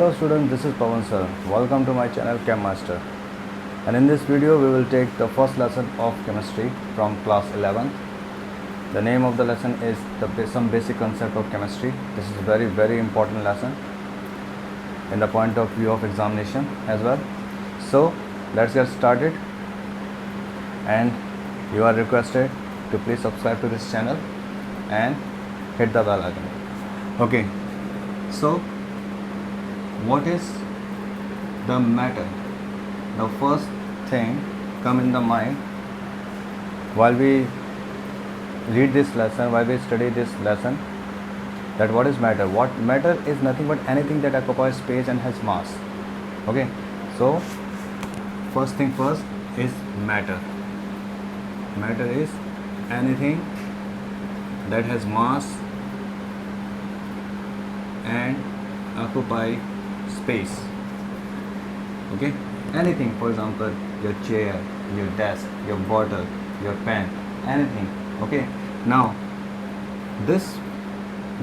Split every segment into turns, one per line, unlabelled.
Hello students, this is Pawan sir. Welcome to my channel Chem Master. And in this video we will take the first lesson of chemistry from class 11th. The name of the lesson is some basic concept of chemistry. This is a very important lesson in the point of view of examination as well. So let's get started, and you are requested to please subscribe to this channel and hit the bell icon. Okay, so what is the matter? The first thing come in the mind while we read this lesson, while we study this lesson, that what is matter? What matter is nothing but anything that occupies space and has mass. Okay, so first thing first is matter. Matter is anything that has mass and occupy space. Okay, anything, for example your chair, your desk, your bottle, your pen, anything. Okay, now this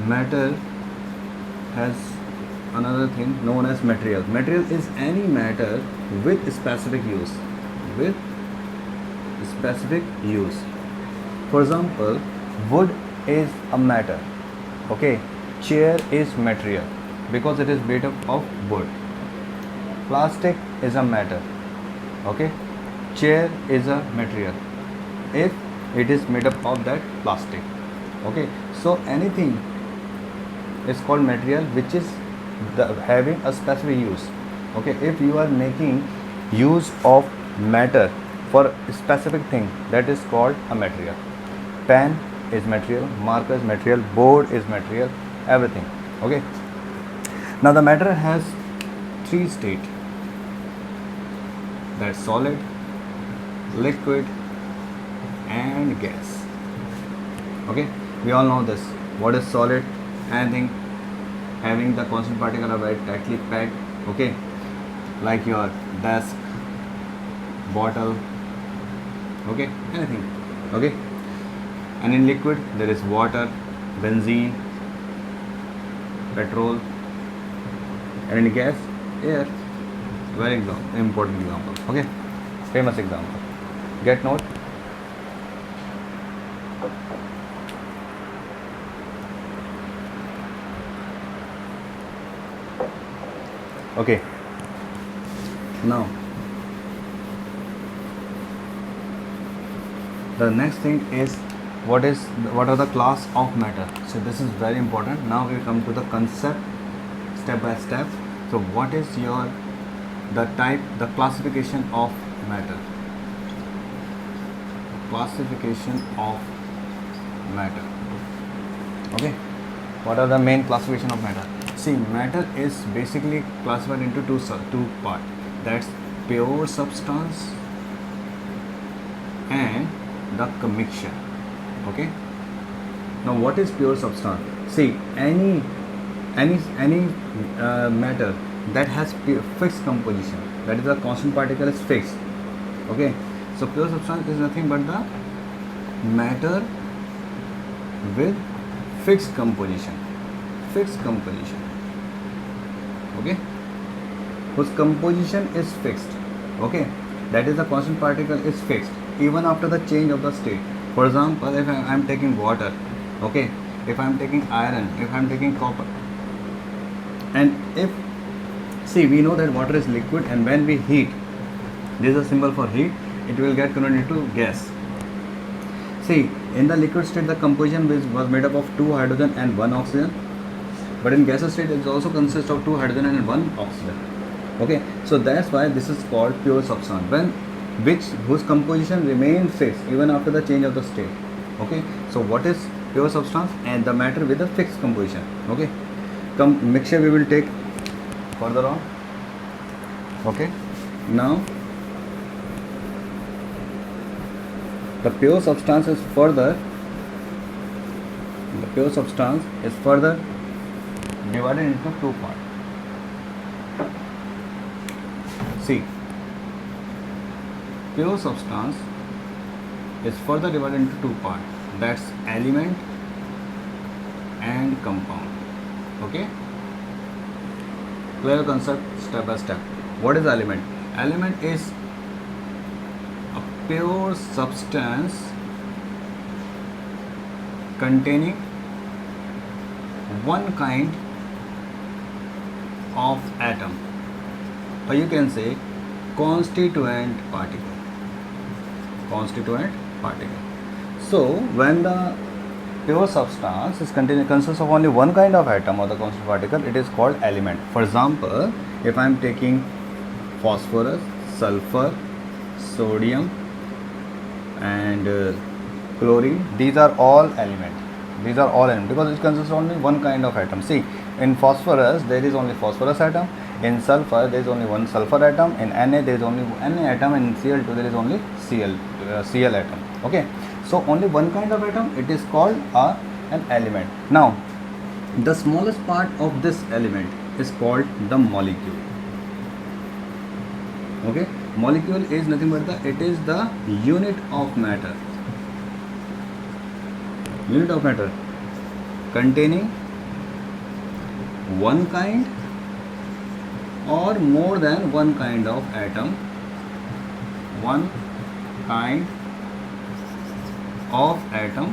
matter has another thing known as material. Material is any matter with specific use. With specific use. For example, wood is a matter. Okay, chair is material because it is made up of wood. Plastic is a matter. Okay, chair is a material if it is made up of that plastic. Okay, so anything is called material which is having a specific use. Okay, if you are making use of matter for a specific thing, that is called a material. Pen is material, marker is material, board is material, everything. Okay, now the matter has three states, that's solid, liquid and gas. Okay, we all know this. What is solid? Anything having the constant particle are very tightly packed. Okay, like your desk, bottle, okay, anything. Okay, and in liquid there is water, benzene, petrol, and in gas, air. Very important example. Okay, famous example. Get note. Okay, now the next thing is what are the class of matter. So this is very important. Now we come to the concept step by step. So what is the classification of matter? Classification of matter. Okay, what are the main classification of matter? See, matter is basically classified into two parts. That's pure substance and the commixture. Okay, now what is pure substance? See, any matter that has fixed composition, that is the constant particle is fixed. Okay, so pure substance is nothing but the matter with fixed composition. Okay, whose composition is fixed. Okay, that is the constant particle is fixed even after the change of the state. For example, if I am taking water, okay, if I am taking iron, if I am taking copper, and if, see, we know that water is liquid, and when we heat, this is a symbol for heat, it will get converted into gas. See, in the liquid state the composition was made up of 2 hydrogen and 1 oxygen, but in gaseous state it also consists of 2 hydrogen and 1 oxygen. Okay, so that's why this is called pure substance, whose composition remains fixed even after the change of the state. Okay, so what is pure substance? And the matter with a fixed composition. Okay, mixture we will take further on. Okay, now the pure substance is further divided into two parts. See, pure substance is further divided into two parts, that's element and compound. Okay, Clear concept, step by step. What is element? Element is a pure substance containing one kind of atom, or you can say constituent particle. Constituent particle. So when the pure substance is consists of only one kind of atom or the constituent particle, it is called element. For example, if I am taking phosphorus, sulfur, sodium and chlorine, these are all elements. These are all elements because it consists of only one kind of atom. See, in phosphorus there is only phosphorus atom, in sulfur there is only one sulfur atom, in Na there is only Na atom, and in Cl2 there is only Cl atom. Okay, so only one kind of atom, it is called an element. Now the smallest part of this element is called the molecule. Okay, molecule is nothing but it is the unit of matter. Unit of matter containing one kind or more than one kind of atom, one kind of atom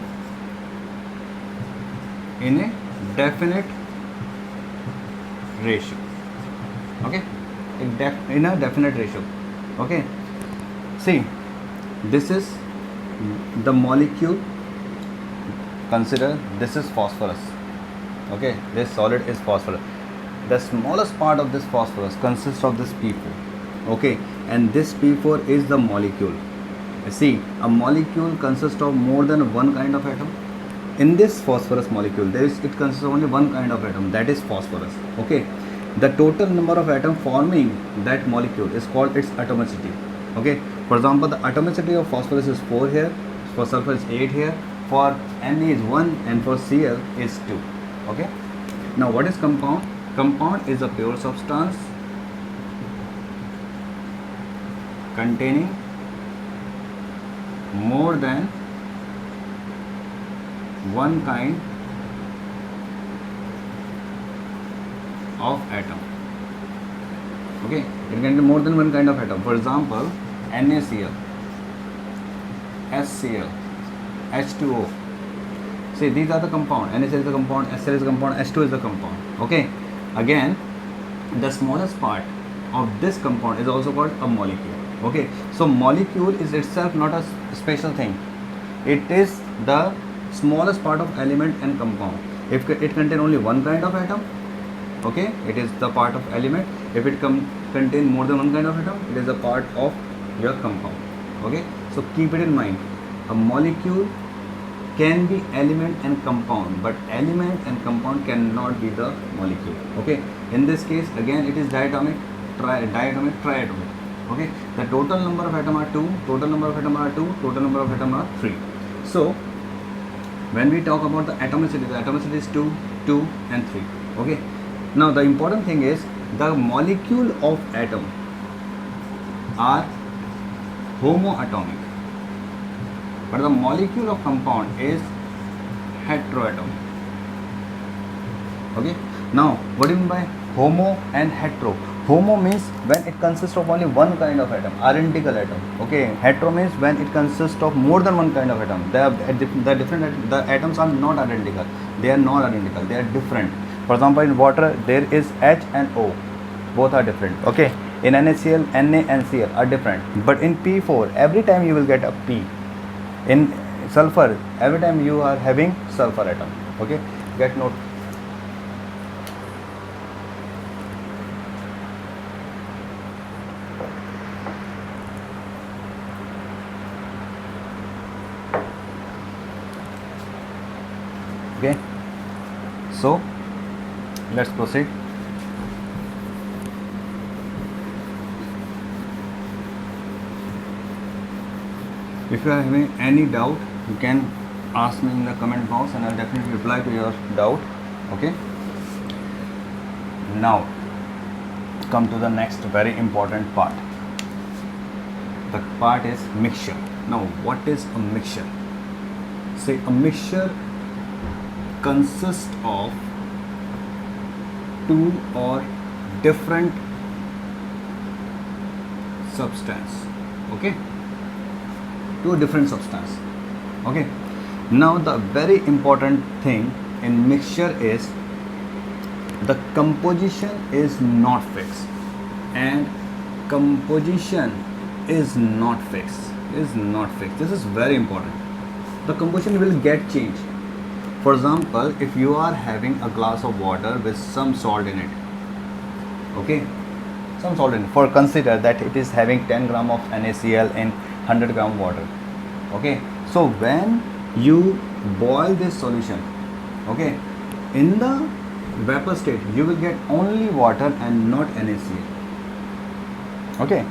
in a definite ratio. Okay, in a definite ratio. Okay, see, this is the molecule. Consider this is phosphorus. Okay, this solid is phosphorus. The smallest part of this phosphorus consists of this P4. Okay, and this P4 is the molecule. See, a molecule consists of more than one kind of atom. In this phosphorus molecule, it consists of only one kind of atom, that is phosphorus. Okay, the total number of atoms forming that molecule is called its atomicity. Okay, for example, the atomicity of phosphorus is 4 here, for sulfur is 8 here, for Na is 1, and for Cl is 2. Okay, now what is compound? Compound is a pure substance containing more than one kind of atom. Okay, it contains more than one kind of atom. For example, NaCl, HCl, H2O. See, these are the compound. NaCl is the compound, HCl is the compound, H2 is the compound. Okay, again, the smallest part of this compound is also called a molecule. Okay, so molecule is itself not a special thing. It is the smallest part of element and compound. If it contains only one kind of atom, okay, it is the part of element. If it contains more than one kind of atom, it is a part of your compound. Okay, so keep it in mind. A molecule can be element and compound, but element and compound cannot be the molecule. Okay, in this case again it is diatomic, diatomic, triatomic. Okay, the total number of atoms are 2, total number of atoms are 2, total number of atoms are 3. So when we talk about the atomicity is 2, 2 and 3. Okay, now the important thing is the molecule of atom are homoatomic, but the molecule of compound is heteroatomic. Okay, now what do you mean by homo and hetero? Homo means when it consists of only one kind of atom, identical atom. Okay, hetero means when it consists of more than one kind of atom. The atoms are not identical. They are not identical. They are different. For example, in water there is H and O. Both are different. Okay, in NaCl, Na and Cl are different. But in P4, every time you will get a P. In sulfur, every time you are having sulfur atom. Okay, get note. Okay, so let's proceed. If you are having any doubt, you can ask me in the comment box and I'll definitely reply to your doubt. Okay, now come to the next very important part. The part is mixture. Now what is a mixture? Say a mixture consists of two or different substance. Okay, two different substance. Okay, now the very important thing in mixture is the composition is not fixed, and composition is not fixed. This is very important. The composition will get changed. For example, if you are having a glass of water with some salt in it, okay, some salt in it, for consider that it is having 10 gram of NaCl in 100 gram water. Okay, so when you boil this solution, okay, in the vapor state you will get only water and not NaCl. Okay,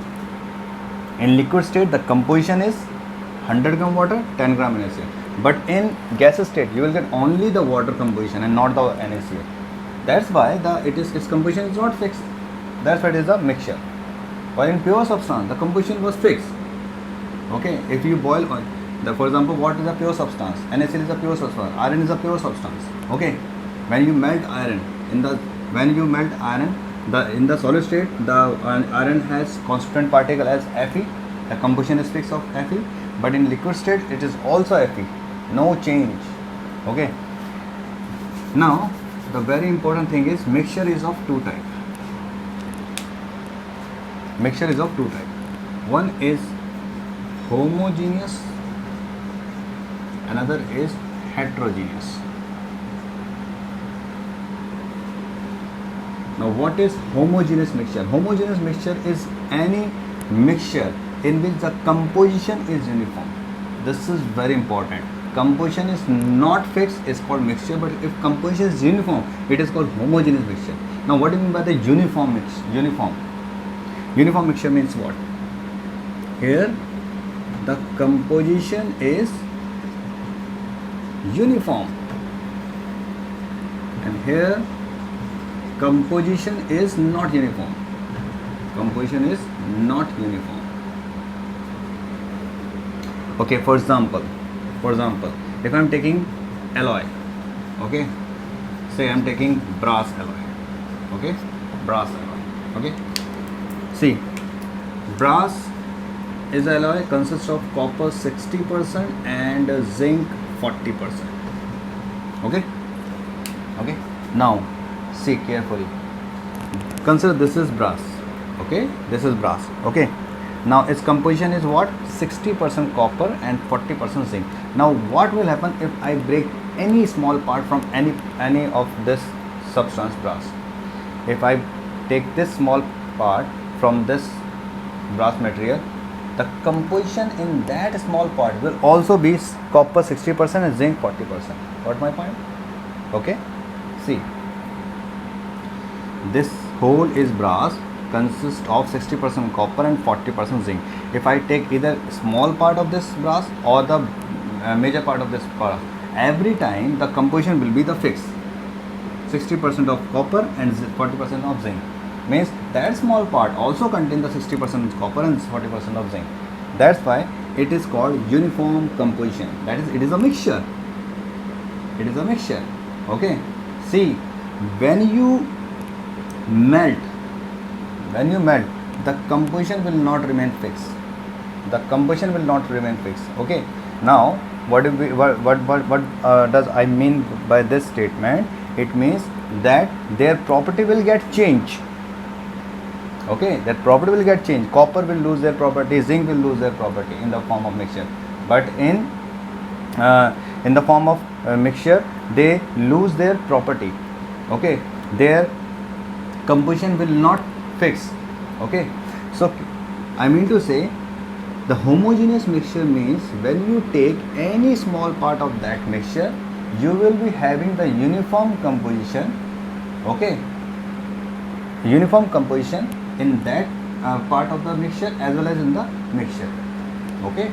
in liquid state the composition is 100 gram water, 10 gram NaCl, but in gaseous state you will get only the water composition and not the NaCl. That's why its composition is not fixed. That's why it is a mixture. While in pure substance the composition was fixed. Okay, if you boil oil, for example, what is a pure substance? NaCl is a pure substance, iron is a pure substance. Okay, when you melt iron in the solid state, the iron has constant particle as Fe. The composition is fixed of Fe, but in liquid state it is also Fe, no change. Okay, now the very important thing is mixture is of two types. One is homogeneous, another is heterogeneous. Now what is homogeneous mixture? Homogeneous mixture is any mixture in which the composition is uniform. This is very important. Composition is not fixed is called mixture, but if composition is uniform it is called homogeneous mixture. Now what do you mean by the uniform mixture means what? Here the composition is uniform and here composition is not uniform. Okay, for example, if I am taking alloy, okay, say I am taking brass alloy, okay, see, brass is alloy consists of copper 60% and zinc 40%. Okay, now see carefully, consider this is brass. Okay, now its composition is what? 60% copper and 40% zinc. Now what will happen if I break any small part from any of this substance brass? If I take this small part from this brass material, the composition in that small part will also be copper 60% and zinc 40%. Got my point? Okay, see, this whole is brass, consists of 60% copper and 40% zinc. If I take either small part of this brass or the major part of this brass, every time the composition will be the fixed 60% of copper and 40% of zinc. Means that small part also contains the 60% copper and 40% of zinc. That's why it is called uniform composition. That is, it is a mixture. Okay, see, when you melt, the composition will not remain fixed. Okay, now what does I mean by this statement? It means that their property will get changed. Okay, that property will get changed. Copper will lose their property, zinc will lose their property in the form of mixture, but in the form of mixture they lose their property. Okay, their composition will not fix. Okay, so I mean to say the homogeneous mixture means when you take any small part of that mixture, you will be having the uniform composition. Okay, uniform composition in that part of the mixture as well as in the mixture. Okay,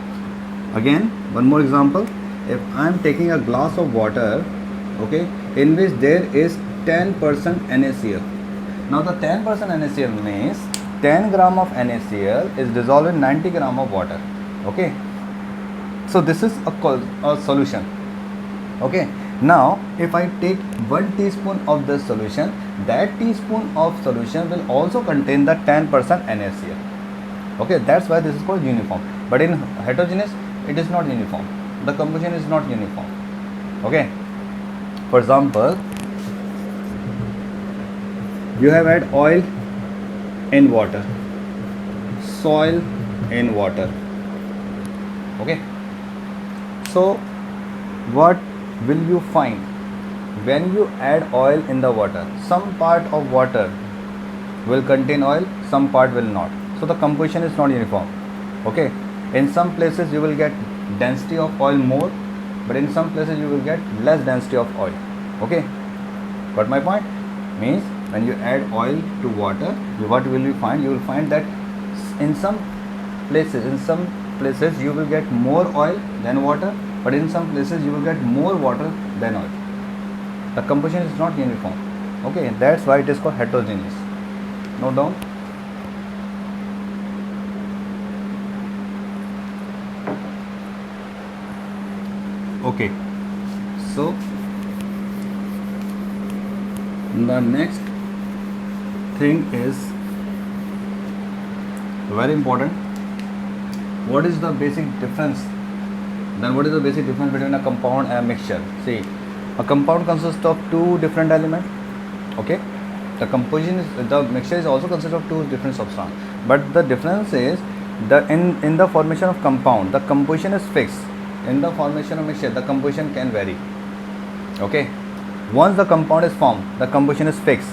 again one more example. If I am taking a glass of water, okay, in which there is 10% NaCl. Now the 10% NaCl means 10 gram of NaCl is dissolved in 90 gram of water. Okay, so this is a solution. Okay, Now if I take 1 teaspoon of this solution, that teaspoon of solution will also contain the 10% NaCl. Okay, that's why this is called uniform. But in heterogeneous, it is not uniform. The composition is not uniform. Okay, for example, you have had oil in water, soil in water. Okay, so what will you find when you add oil in the water? Some part of water will contain oil, some part will not. So the composition is not uniform. Okay, in some places you will get density of oil more, but in some places you will get less density of oil. Okay, got my point? Means when you add oil to water, what will you find? You will find that in some places you will get more oil than water, but in some places you will get more water than oil. The composition is not uniform. Okay, that's why it is called heterogeneous. Note down. Okay, so the next thing is very important. What is the basic difference? Then what is the basic difference between a compound and a mixture? See, a compound consists of two different elements. Okay, the mixture is also consists of two different substances. But the difference is in the formation of compound, the composition is fixed. In the formation of mixture, the composition can vary. Okay, once the compound is formed, the composition is fixed.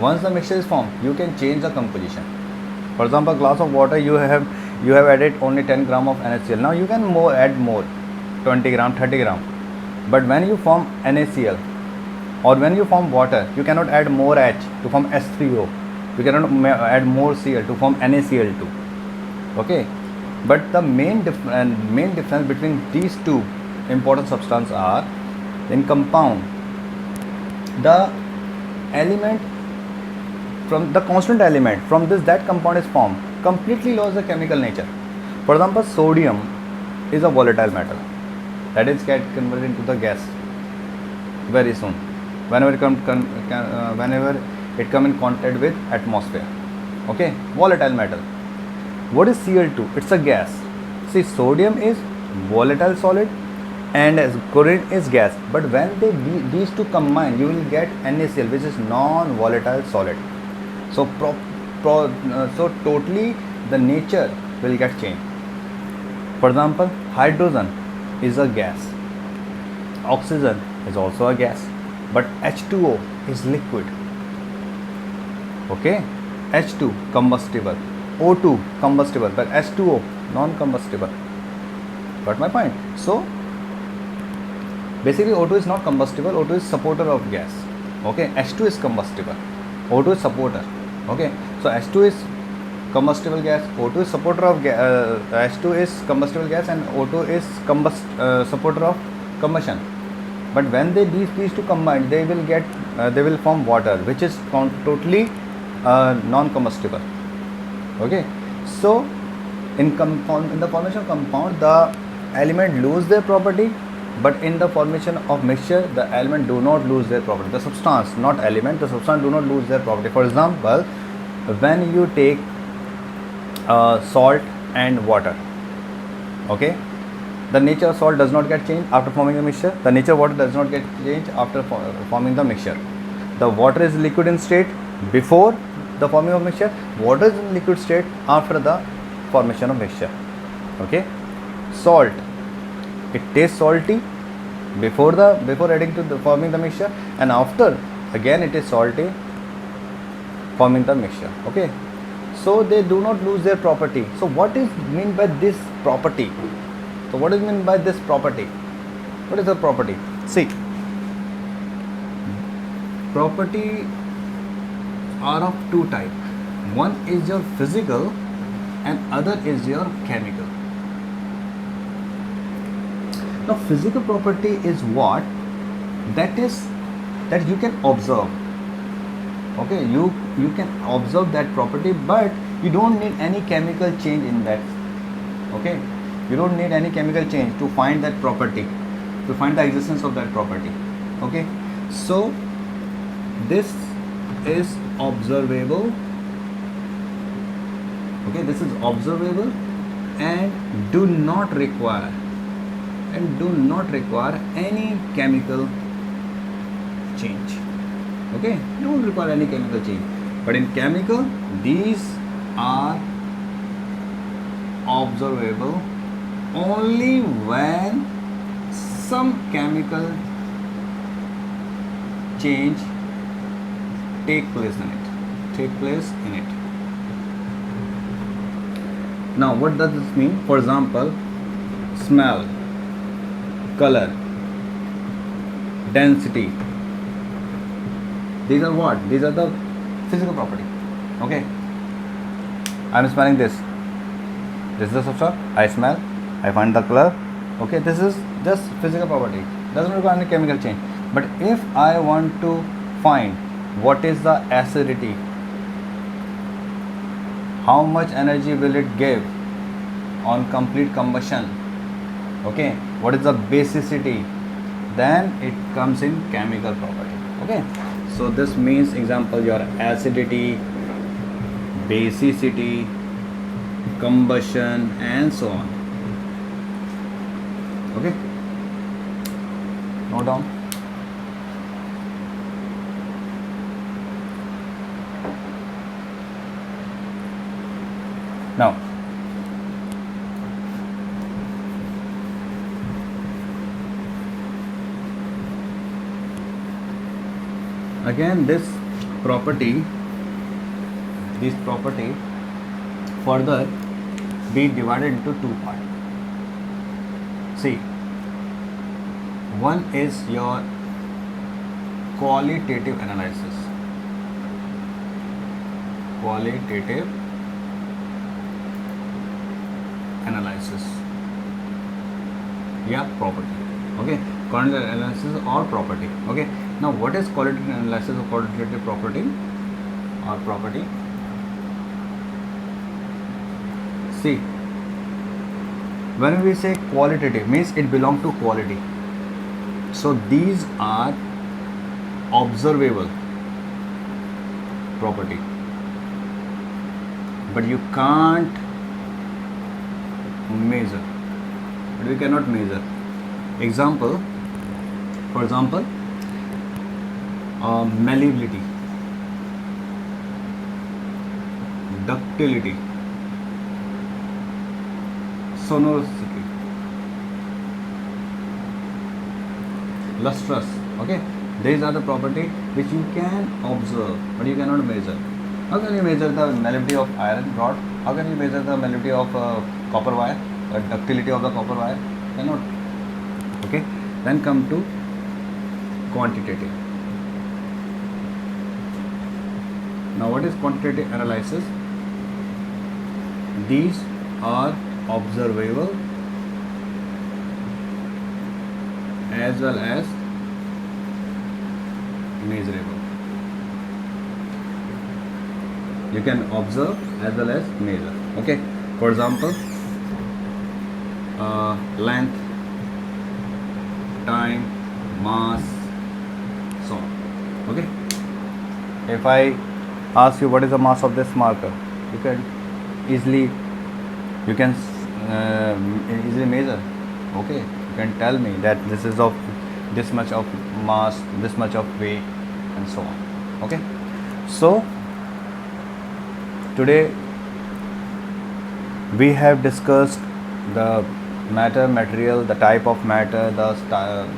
Once the mixture is formed, you can change the composition. For example, glass of water, you have added only 10 gram of NaCl. Now you can add more, 20 gram, 30 gram. But when you form NaCl or when you form water, you cannot add more H to form H3O. You cannot add more Cl to form NaCl2. Okay, but the main difference between these two important substances are, in compound, the element from the constant element from that compound is formed completely lost the chemical nature. For example, sodium is a volatile metal that is get converted into the gas very soon whenever it come in contact with atmosphere. Okay, volatile metal. What is Cl2? It's a gas. See, sodium is volatile solid and as chlorine is gas, but when these two combine, you will get NaCl, which is non-volatile solid. So so totally the nature will get changed. For example, hydrogen is a gas, oxygen is also a gas, but H2O is liquid. Okay, H2 combustible, O2 combustible, but H2O non-combustible. Got my point? So basically O2 is not combustible, O2 is supporter of gas. Okay, H2 is combustible, O2 is supporter. Okay, so H2 is combustible gas, O2 is supporter of H2 is combustible gas and O2 is supporter of combustion. But when these two combine, they will form water, which is totally non-combustible. Okay, so in the formation of compound, the element lose their property, but in the formation of mixture, the element do not lose their property. The substance, not element, the substance do not lose their property. For example, when you take salt and water, okay, the nature of salt does not get changed after forming the mixture. The nature of water does not get changed after forming the mixture. The water is liquid in state before the forming of mixture. Water is in liquid state after the formation of mixture. Okay, salt, it tastes salty before adding to the forming the mixture, and after again it is salty forming the mixture. Okay, so they do not lose their property. So what is meant by this property? So what is meant by this property? What is the property? See, property are of two types. One is your physical and other is your chemical. Now physical property is what? That you can observe. Okay, you can observe that property, but you don't need any chemical change in that. Okay, you don't need any chemical change to find that property, to find the existence of that property. Okay, so this is observable. Okay, this is observable and do not require any chemical change. Okay, don't require any chemical change. But in chemical, these are observable only when some chemical change take place in it. Now what does this mean? For example, smell, color, density, these are what? These are the physical property. Okay, I am smelling this is the substance, I smell, I find the color. Okay, this is just physical property, doesn't require any chemical change. But if I want to find what is the acidity, how much energy will it give on complete combustion, okay, what is the basicity, then it comes in chemical property. Okay, so this means, example, your acidity, basicity, combustion, and so on. Okay, note down. Now again, this property further be divided into two parts. See, one is your qualitative analysis. Yeah, property. Okay, quantitative analysis or property. Okay, now what is qualitative analysis or qualitative property or property? See, when we say qualitative, means it belongs to quality. So these are observable property, but you can't measure. But we cannot measure. Example, for example, malleability, ductility, sonorosity, lustrous. Okay, these are the property which you can observe, but you cannot measure. How can you measure the malleability of iron rod? How can you measure the malleability of copper wire, the ductility of the copper wire? Cannot. Okay, then come to quantitative. Now what is quantitative analysis? These are observable as well as measurable. You can observe as well as measure. Okay, for example, length, time, mass, so on. Okay, if I ask you what is the mass of this marker, you can easily easily measure. Okay, you can tell me that this is of this much of mass, this much of weight, and so on. Okay, so today we have discussed the matter, material, the type of matter, the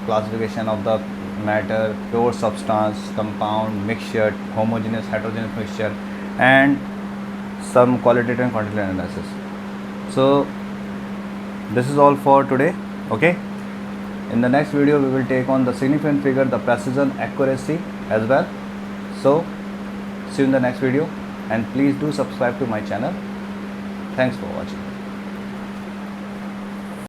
classification of the matter, pure substance, compound, mixture, homogeneous, heterogeneous mixture, and some qualitative and quantitative analysis. So this is all for today. Okay, in the next video we will take on the significant figure, the precision, accuracy as well. So see you in the next video, and please do subscribe to my channel. Thanks for watching.